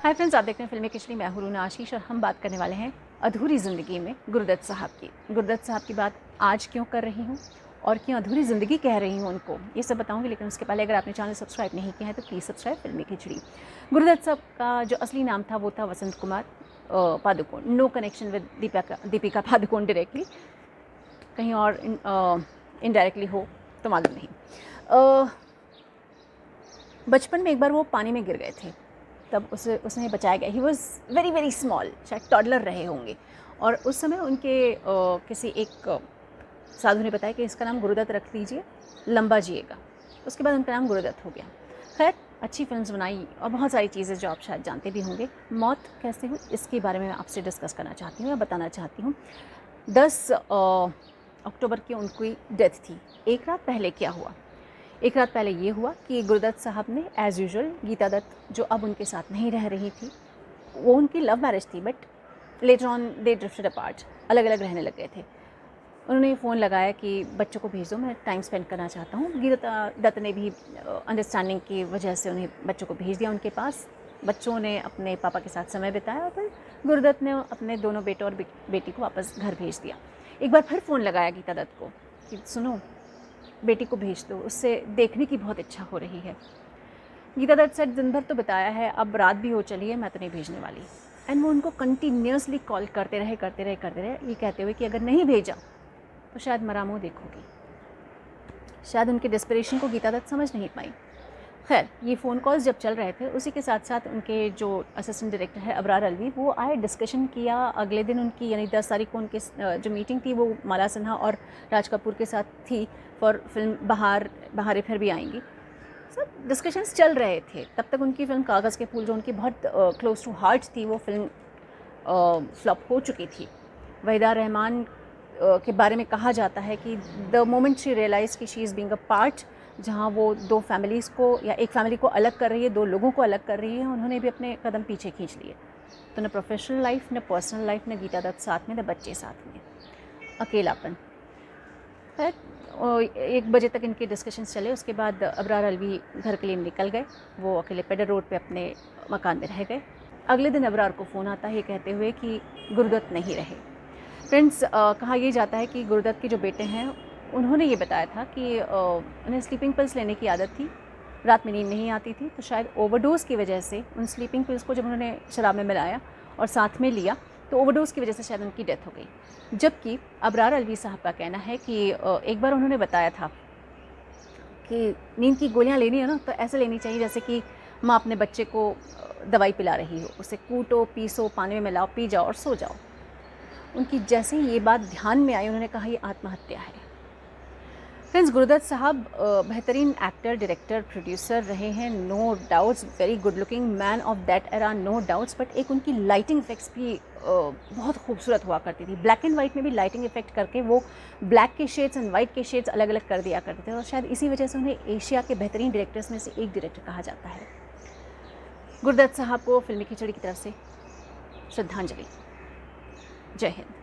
Hi friends, आप देख रहे हैं फिल्मी खिचड़ी। मैं हूं आशीष और हम बात करने वाले हैं अधूरी ज़िंदगी में गुरुदत्त साहब की। गुरुदत्त साहब की बात आज क्यों कर रही हूं और क्यों अधूरी ज़िंदगी कह रही हूं उनको, ये सब बताऊंगी। लेकिन उसके पहले अगर आपने चैनल सब्सक्राइब नहीं किया है तो प्लीज़ सब्सक्राइब फिल्मी खिचड़ी। गुरुदत्त साहब का जो असली नाम था वो था Vasant Kumar Padukone. No connection with Deepika Padukone directly, कहीं और इनडायरेक्टली हो तो मालूम नहीं। बचपन में एक बार वो पानी में गिर गए थे, तब उसने बचाया गया। He was very very small, शायद टॉडलर रहे होंगे। और उस समय उनके किसी एक साधु ने बताया कि इसका नाम गुरुदत्त रख लीजिए, लंबा जिएगा। उसके बाद उनका नाम गुरुदत्त हो गया। खैर, अच्छी फिल्म्स बनाई और बहुत सारी चीज़ें जो आप शायद जानते भी होंगे। मौत कैसे हुई इसके बारे में मैं आपसे डिस्कस करना चाहती हूँ या बताना चाहती हूँ। 10 अक्टूबर की उनकी डेथ थी। एक रात पहले क्या हुआ? एक रात पहले ये हुआ कि गुरुदत्त साहब ने एज़ यूजुअल गीता दत्त, जो अब उनके साथ नहीं रह रही थी, वो उनकी लव मैरिज थी but later on they drifted apart, अलग अलग रहने लग गए थे। उन्होंने फ़ोन लगाया कि बच्चों को भेज दो, मैं टाइम स्पेंड करना चाहता हूँ। गीता दत्त ने भी अंडरस्टैंडिंग की वजह से उन्हें बच्चों को भेज दिया उनके पास। बच्चों ने अपने पापा के साथ समय बिताया और फिर गुरुदत्त ने अपने दोनों बेटों और बेटी को वापस घर भेज दिया। एक बार फिर फ़ोन लगाया गीता दत्त को कि सुनो, बेटी को भेज दो, उससे देखने की बहुत इच्छा हो रही है। गीता दत्त से दिन भर तो बताया है, अब रात भी हो चली है, मैं तो नहीं भेजने वाली। एंड वो उनको कंटिन्यूसली कॉल करते रहे, ये कहते हुए कि अगर नहीं भेजा तो शायद मरा मुँह देखोगी। शायद उनके डिस्परेशन को गीता दत्त समझ नहीं पाई। खैर, ये फ़ोन कॉल्स जब चल रहे थे, उसी के साथ साथ उनके जो असिस्टेंट डायरेक्टर है अबरार अलवी, वो आए, डिस्कशन किया। अगले दिन उनकी यानी 10 तारीख को उनके जो मीटिंग थी वो माला सिन्हा और राज कपूर के साथ थी फॉर फिल्म बहारें फिर भी आएंगी। सब डिस्कशंस चल रहे थे। तब तक उनकी फिल्म कागज़ के फूल, जो उनकी बहुत क्लोज टू हार्ट थी, वो फिल्म फ्लॉप हो चुकी थी। वहीदा रहमान के बारे में कहा जाता है कि द मोमेंट शी रियलाइज कि she is being a part, जहाँ वो दो फैमिलीज़ को या एक फैमिली को अलग कर रही है, दो लोगों को अलग कर रही है, उन्होंने भी अपने कदम पीछे खींच लिए। तो न प्रोफेशनल लाइफ, न पर्सनल लाइफ, न गीता दत्त साथ में, न बच्चे साथ में, अकेलापन। खैर, 1 बजे तक इनके डिस्कशंस चले। उसके बाद अबरार अलवी घर के लिए निकल गए। वो अकेले पेडर रोड पे अपने मकान में रह गए। अगले दिन अबरार को फ़ोन आता है ये कहते हुए कि गुरुदत्त नहीं रहे। फ्रेंड्स, कहा यह जाता है कि गुरुदत्त के जो बेटे हैं उन्होंने ये बताया था कि उन्हें स्लीपिंग पिल्स लेने की आदत थी, रात में नींद नहीं आती थी, तो शायद ओवरडोज़ की वजह से उन स्लीपिंग पिल्स को जब उन्होंने शराब में मिलाया और साथ में लिया तो ओवरडोज़ की वजह से शायद उनकी डेथ हो गई। जबकि अबरार अलवी साहब का कहना है कि एक बार उन्होंने बताया था कि नींद की गोलियां लेनी है ना तो ऐसे लेनी चाहिए जैसे कि माँ अपने बच्चे को दवाई पिला रही हो, उसे कूटो, पीसो, पानी में मिलाओ, पी जाओ और सो जाओ। उनकी जैसे ही ये बात ध्यान में आई, उन्होंने कहा ये आत्महत्या है। फ्रेंड्स, गुरुदत्त साहब बेहतरीन एक्टर, डायरेक्टर, प्रोड्यूसर रहे हैं, no doubts. Very good looking man of that era, no doubts. But एक उनकी लाइटिंग इफेक्ट्स भी बहुत खूबसूरत हुआ करती थी। ब्लैक एंड वाइट में भी लाइटिंग इफेक्ट करके वो ब्लैक के शेड्स एंड वाइट के शेड्स अलग अलग कर दिया करते थे और शायद इसी वजह से उन्हें एशिया के बेहतरीन डायरेक्टर्स में से एक डायरेक्टर कहा जाता है। गुरुदत्त साहब को फिल्मी खिचड़ी की तरफ से श्रद्धांजलि। जय हिंद।